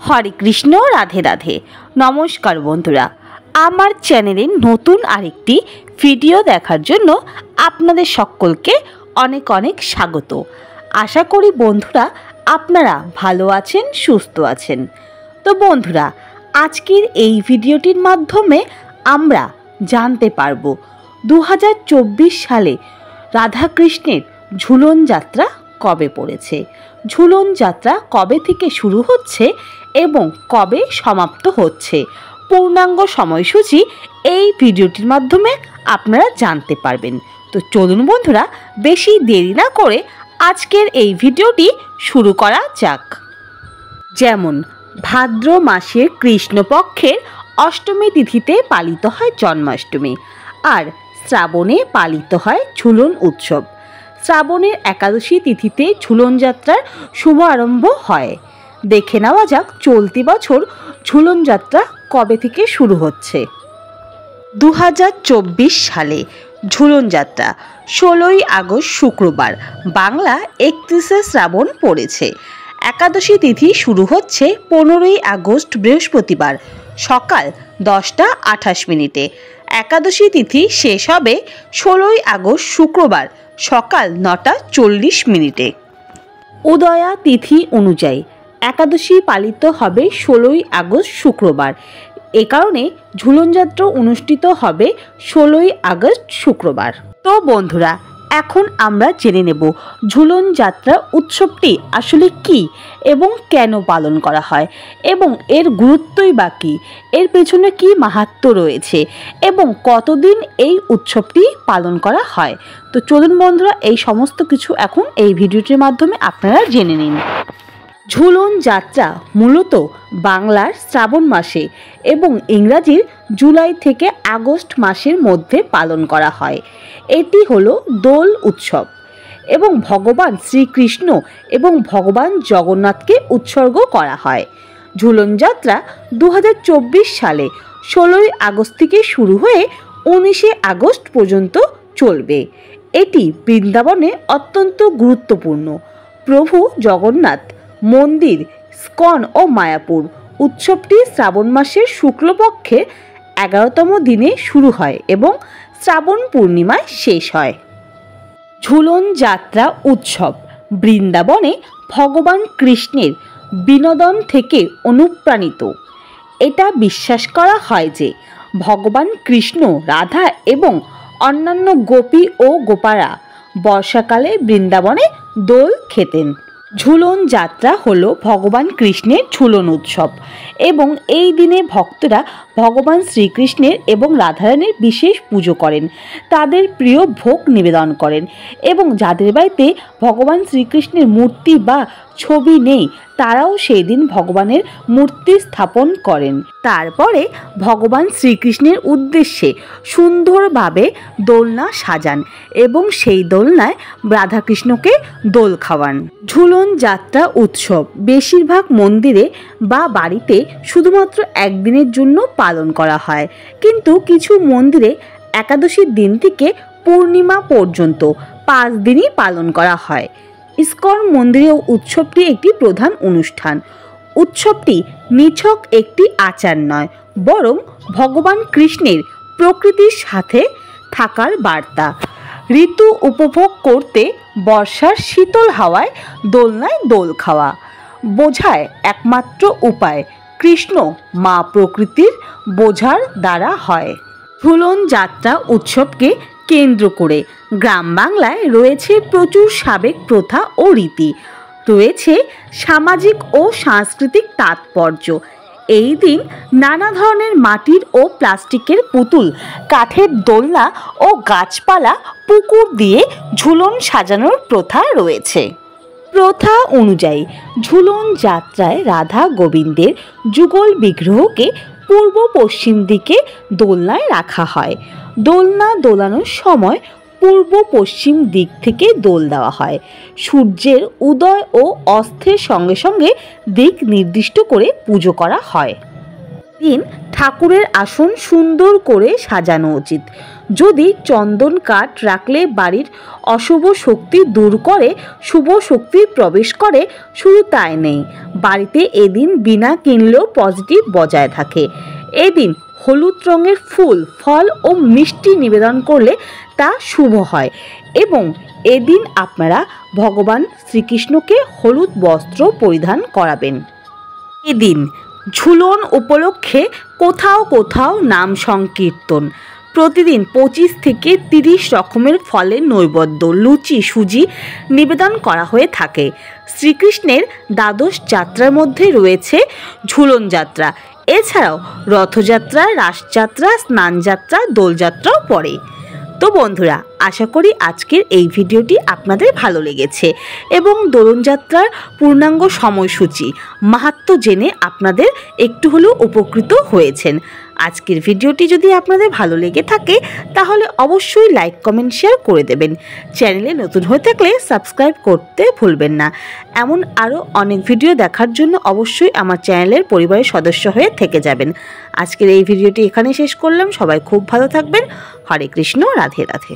হরে কৃষ্ণ, রাধে রাধে। নমস্কার বন্ধুরা, আমার চ্যানেলে নতুন আরেকটি ভিডিও দেখার জন্য আপনাদের সকলকে অনেক অনেক স্বাগত। আশা করি বন্ধুরা আপনারা ভালো আছেন, সুস্থ আছেন। তো বন্ধুরা, আজকের এই ভিডিওটির মাধ্যমে আমরা জানতে পারব 2024 সালে রাধাকৃষ্ণের ঝুলন যাত্রা কবে পড়েছে, ঝুলন যাত্রা কবে থেকে শুরু হচ্ছে এবং কবে সমাপ্ত হচ্ছে। পূর্ণাঙ্গ সময়সূচি এই ভিডিওটির মাধ্যমে আপনারা জানতে পারবেন। তো চলুন বন্ধুরা, বেশি দেরি না করে আজকের এই ভিডিওটি শুরু করা যাক। যেমন ভাদ্র মাসের কৃষ্ণপক্ষের অষ্টমী তিথিতে পালিত হয় জন্মাষ্টমী, আর শ্রাবণে পালিত হয় ঝুলন উৎসব। শ্রাবণের একাদশী তিথিতে ঝুলন যাত্রার শুভারম্ভ হয়। দেখে নেওয়া যাক চলতি বছর ঝুলন যাত্রা কবে থেকে শুরু হচ্ছে। 2024 সালে ঝুলন যাত্রা 16ই আগস্ট শুক্রবার, বাংলা 31শে শ্রাবণ পড়েছে। একাদশী তিথি শুরু হচ্ছে 15ই আগস্ট বৃহস্পতিবার সকাল 10টা 28 মিনিটে। একাদশী তিথি শেষ হবে 16ই আগস্ট শুক্রবার সকাল 9টা 40 মিনিটে। উদয়া তিথি অনুযায়ী একাদশী পালিত হবে 16ই আগস্ট শুক্রবার। এ কারণে ঝুলন যাত্রা অনুষ্ঠিত হবে 16ই আগস্ট শুক্রবার। তো বন্ধুরা, এখন আমরা জেনে নেব ঝুলন যাত্রা উৎসবটি আসলে কি এবং কেন পালন করা হয় এবং এর গুরুত্বই বা কী, এর পেছনে কি মাহাত্ম্য রয়েছে এবং কতদিন এই উৎসবটি পালন করা হয়। তো চলুন বন্ধুরা, এই সমস্ত কিছু এখন এই ভিডিওটির মাধ্যমে আপনারা জেনে নিন। ঝুলন যাত্রা মূলত বাংলার শ্রাবণ মাসে এবং ইংরাজির জুলাই থেকে আগস্ট মাসের মধ্যে পালন করা হয়। এটি হলো দোল উৎসব এবং ভগবান শ্রীকৃষ্ণ এবং ভগবান জগন্নাথকে উৎসর্গ করা হয়। ঝুলন যাত্রা 2024 সালে 16ই আগস্ট থেকে শুরু হয়ে 19শে আগস্ট পর্যন্ত চলবে। এটি বৃন্দাবনে অত্যন্ত গুরুত্বপূর্ণ। প্রভু জগন্নাথ মন্দির, ইস্কন ও মায়াপুর উৎসবটি শ্রাবণ মাসের শুক্লপক্ষের 11তম দিনে শুরু হয় এবং শ্রাবণ পূর্ণিমায় শেষ হয়। ঝুলন যাত্রা উৎসব বৃন্দাবনে ভগবান কৃষ্ণের বিনোদন থেকে অনুপ্রাণিত। এটা বিশ্বাস করা হয় যে ভগবান কৃষ্ণ, রাধা এবং অন্যান্য গোপী ও গোপারা বর্ষাকালে বৃন্দাবনে দোল খেতেন। ঝুলন যাত্রা হলো ভগবান কৃষ্ণের ঝুলন উৎসব এবং এই দিনে ভক্তরা ভগবান শ্রীকৃষ্ণের এবং রাধারানীর বিশেষ পুজো করেন, তাদের প্রিয় ভোগ নিবেদন করেন এবং যাদের বাড়িতে ভগবান শ্রীকৃষ্ণের মূর্তি বা ছবি নেই তারাও সেই দিন ভগবানের মূর্তি স্থাপন করেন। তারপরে ভগবান শ্রীকৃষ্ণের উদ্দেশ্যে সুন্দরভাবে দোলনা সাজান এবং সেই দোলনায় রাধাকৃষ্ণকে দোল খাওয়ান। ঝুলন যাত্রা উৎসব বেশিরভাগ মন্দিরে বা বাড়িতে শুধুমাত্র একদিনের জন্য পালন করা হয়, কিন্তু কিছু মন্দিরে একাদশীর দিন থেকে পূর্ণিমা পর্যন্ত 5 দিনই পালন করা হয়। ইস্কন মন্দিরেও উৎসবটি একটি প্রধান অনুষ্ঠান। উৎসবটি নিছক একটি আচার নয়, বরং ভগবান কৃষ্ণের প্রকৃতির সাথে থাকার বার্তা। ঋতু উপভোগ করতে বর্ষার শীতল হাওয়ায় দোলনায় দোল খাওয়া বোঝায় একমাত্র উপায় কৃষ্ণ মা প্রকৃতির বোঝার দ্বারা হয়। ঝুলন যাত্রা উৎসবকে কেন্দ্র করে গ্রাম বাংলায় রয়েছে প্রচুর সাবেক প্রথা ও রীতি, রয়েছে সামাজিক ও সাংস্কৃতিক তাৎপর্য। এই দিন নানা ধরনের মাটির ও প্লাস্টিকের পুতুল, কাঠের দোলনা ও গাছপালা, পুকুর দিয়ে ঝুলন সাজানোর প্রথা রয়েছে। প্রথা অনুযায়ী ঝুলন যাত্রায় রাধা গোবিন্দের যুগল বিগ্রহকে পূর্ব পশ্চিম দিকে দোলনায় রাখা হয়। দোলনা দোলানোর সময় পূর্ব পশ্চিম দিক থেকে দোল দেওয়া হয়। সূর্যের উদয় ও অস্তের সঙ্গে সঙ্গে দিক নির্দিষ্ট করে পুজো করা হয়। দিন ঠাকুরের আসন সুন্দর করে সাজানো উচিত। যদি চন্দন কাঠ রাখলে বাড়ির অশুভ শক্তি দূর করে, শুভ শক্তি প্রবেশ করে, শুধু তাই নেই, বাড়িতে এদিন বিনা কিনলেও পজিটিভ বজায় থাকে। এদিন হলুদ রঙের ফুল, ফল ও মিষ্টি নিবেদন করলে তা শুভ হয় এবং এদিন আপনারা ভগবান শ্রীকৃষ্ণকে হলুদ বস্ত্র পরিধান করাবেন। এদিন ঝুলন উপলক্ষে কোথাও কোথাও নাম সংকীর্তন। প্রতিদিন 25 থেকে 30 রকমের ফলের নৈবেদ্য, লুচি, সুজি নিবেদন করা হয়ে থাকে। শ্রীকৃষ্ণের দ্বাদশ যাত্রার মধ্যে রয়েছে ঝুলন যাত্রা। এছাড়াও রথযাত্রা, রাসযাত্রা, স্নানযাত্রা, দোলযাত্রাও পড়ে। তো বন্ধুরা, আশা করি আজকের এই ভিডিওটি আপনাদের ভালো লেগেছে এবং দোলনযাত্রার পূর্ণাঙ্গ সময়সূচি, মাহাত্ম্য জেনে আপনাদের একটু হলেও উপকৃত হয়েছেন। আজকের ভিডিওটি যদি আপনাদের ভালো লেগে থাকে তাহলে অবশ্যই লাইক, কমেন্ট, শেয়ার করে দেবেন। চ্যানেলে নতুন হয়ে থাকলে সাবস্ক্রাইব করতে ভুলবেন না। এমন আরও অনেক ভিডিও দেখার জন্য অবশ্যই আমার চ্যানেলের পরিবারের সদস্য হয়ে থেকে যাবেন। আজকের এই ভিডিওটি এখানে শেষ করলাম। সবাই খুব ভালো থাকবেন। হরে কৃষ্ণ, রাধে রাধে।